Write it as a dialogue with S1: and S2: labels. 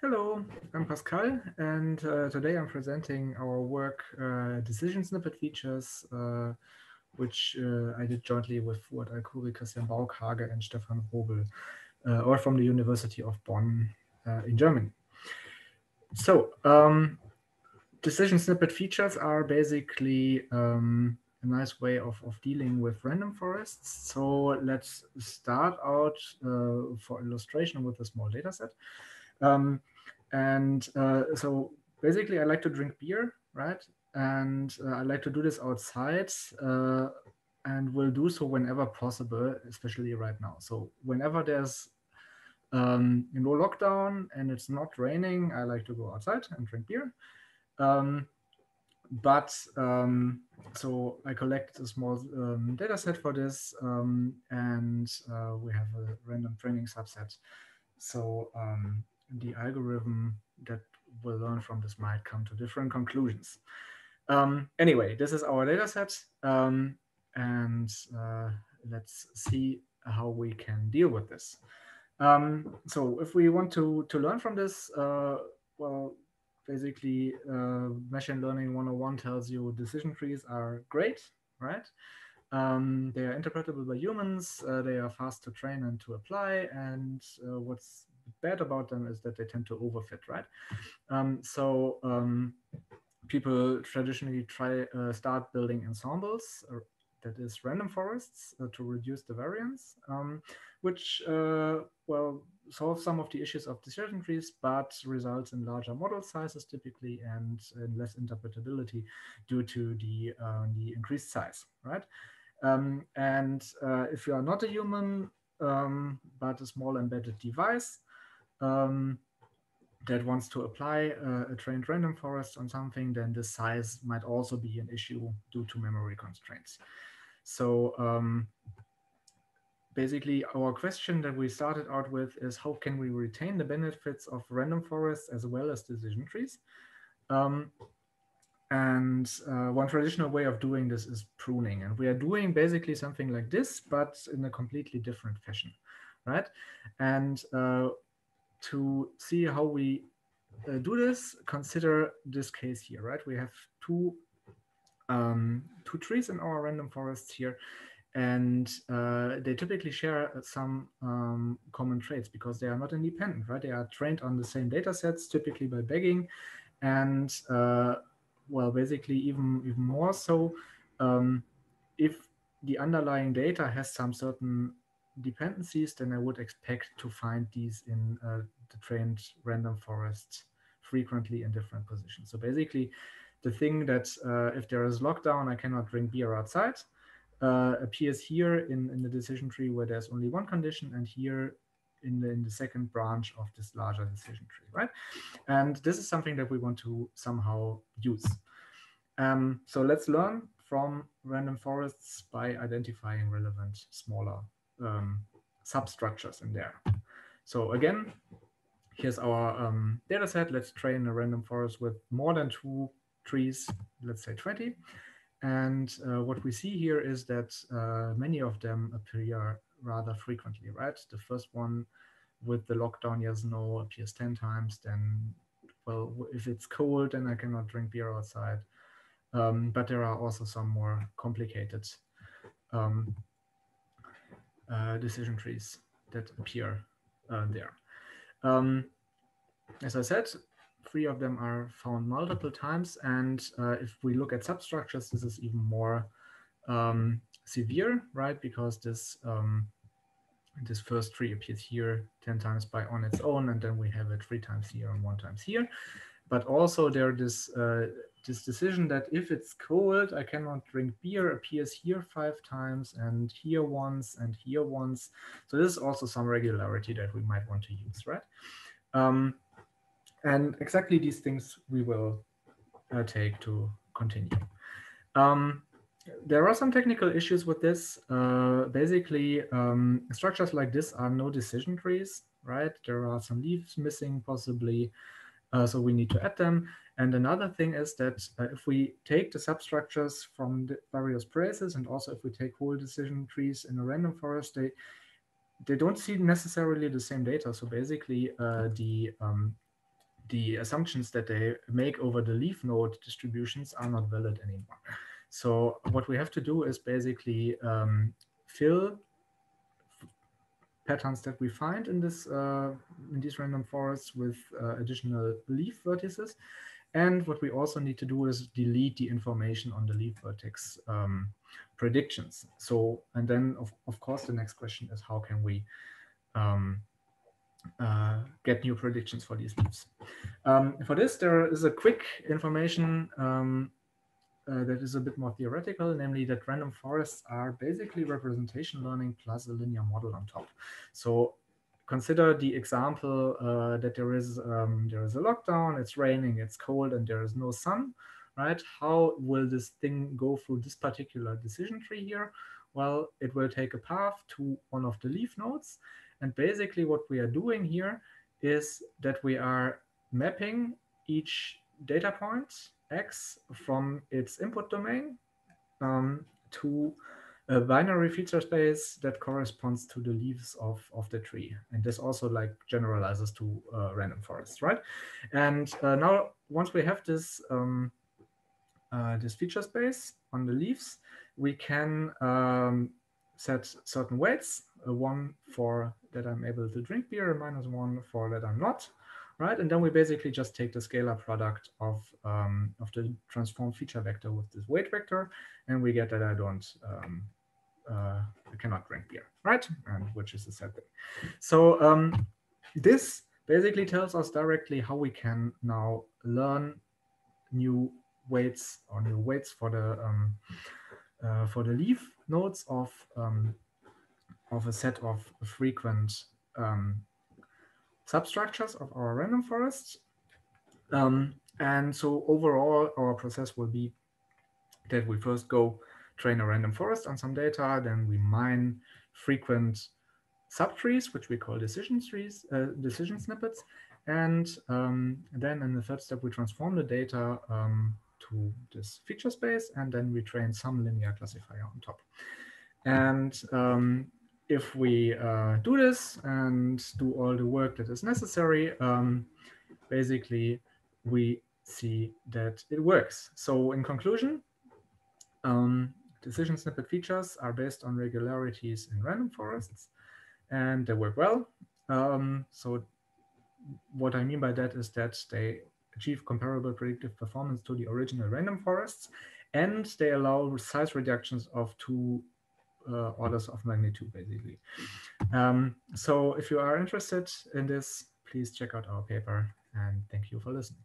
S1: Hello, I'm Pascal, and today I'm presenting our work, Decision Snippet Features, which I did jointly with Fuad Alkuri, Christian Baukhage, and Stefan Robel, all from the University of Bonn in Germany. So, Decision Snippet Features are basically a nice way of dealing with random forests. So let's start out for illustration with a small data set. So basically, I like to drink beer, right? And I like to do this outside, and will do so whenever possible, especially right now. So whenever there's lockdown and it's not raining, I like to go outside and drink beer. Um, so I collected a small data set for this, and we have a random training subset. So the algorithm that will learn from this might come to different conclusions. Anyway, this is our data set, and let's see how we can deal with this. So if we want to learn from this, well, basically machine learning 101 tells you decision trees are great, right? They are interpretable by humans, they are fast to train and to apply, and what's bad about them is that they tend to overfit, right? People traditionally start building ensembles, that is random forests, to reduce the variance, which solve some of the issues of decision trees, but results in larger model sizes typically and in less interpretability due to the increased size, right? If you are not a human, but a small embedded device, that wants to apply a trained random forest on something, then the size might also be an issue due to memory constraints. So basically, our question that we started out with is how can we retain the benefits of random forests as well as decision trees? One traditional way of doing this is pruning. And we are doing basically something like this, but in a completely different fashion, right? And to see how we do this, consider this case here, right? We have two trees in our random forests here, and they typically share some common traits because they are not independent, right? They are trained on the same data sets, typically by bagging, and basically even more so, if the underlying data has some certain dependencies, then I would expect to find these in the trained random forest frequently in different positions. So basically, the thing that if there is lockdown, I cannot drink beer outside, appears here in the decision tree where there's only one condition, and here in the second branch of this larger decision tree, right? And this is something that we want to somehow use. So let's learn from random forests by identifying relevant smaller substructures in there. So again, here's our data set. Let's train a random forest with more than 2 trees, let's say 20. And what we see here is that many of them appear rather frequently, right? The first one with the lockdown, yes, no, appears 10 times. Then, well, if it's cold, then I cannot drink beer outside. But there are also some more complicated decision trees that appear there. As I said, 3 of them are found multiple times, and if we look at substructures, this is even more severe, right? Because this first tree appears here 10 times by on its own, and then we have it 3 times here and 1 times here. But also there this decision that if it's cold, I cannot drink beer appears here 5 times and here once and here once. So this is also some regularity that we might want to use, right? And exactly these things we will take to continue. There are some technical issues with this. Basically, structures like this are no decision trees, right? There are some leaves missing possibly, so we need to add them. And another thing is that if we take the substructures from the various places, and also if we take whole decision trees in a random forest, they don't see necessarily the same data. So basically, the assumptions that they make over the leaf node distributions are not valid anymore. So what we have to do is basically fill patterns that we find in these random forests with additional leaf vertices. And what we also need to do is delete the information on the leaf vertex predictions. So, and then of course the next question is, how can we get new predictions for these leaves? For this, there is a quick information that is a bit more theoretical, namely that random forests are basically representation learning plus a linear model on top. So consider the example that there is a lockdown, it's raining, it's cold, and there is no sun, right? How will this thing go through this particular decision tree here? Well, it will take a path to one of the leaf nodes. And basically what we are doing here is that we are mapping each data point X from its input domain to a binary feature space that corresponds to the leaves of the tree. And this also like generalizes to random forests, right? And now once we have this this feature space on the leaves, we can set certain weights, one for that I'm able to drink beer, and -1 for that I'm not, right? And then we basically just take the scalar product of the transformed feature vector with this weight vector, and we get that I cannot drink beer, right? And which is a set thing. So this basically tells us directly how we can now learn new weights or new weights for the leaf nodes of a set of frequent substructures of our random forests. And so overall, our process will be that we first go train a random forest on some data, then we mine frequent subtrees, which we call decision trees, decision snippets, and then in the third step, we transform the data to this feature space, and then we train some linear classifier on top. And if we do this and do all the work that is necessary, basically we see that it works. So in conclusion, decision snippet features are based on regularities in random forests, and they work well. So what I mean by that is that they achieve comparable predictive performance to the original random forests, and they allow size reductions of 2 orders of magnitude, basically. So if you are interested in this, please check out our paper, and thank you for listening.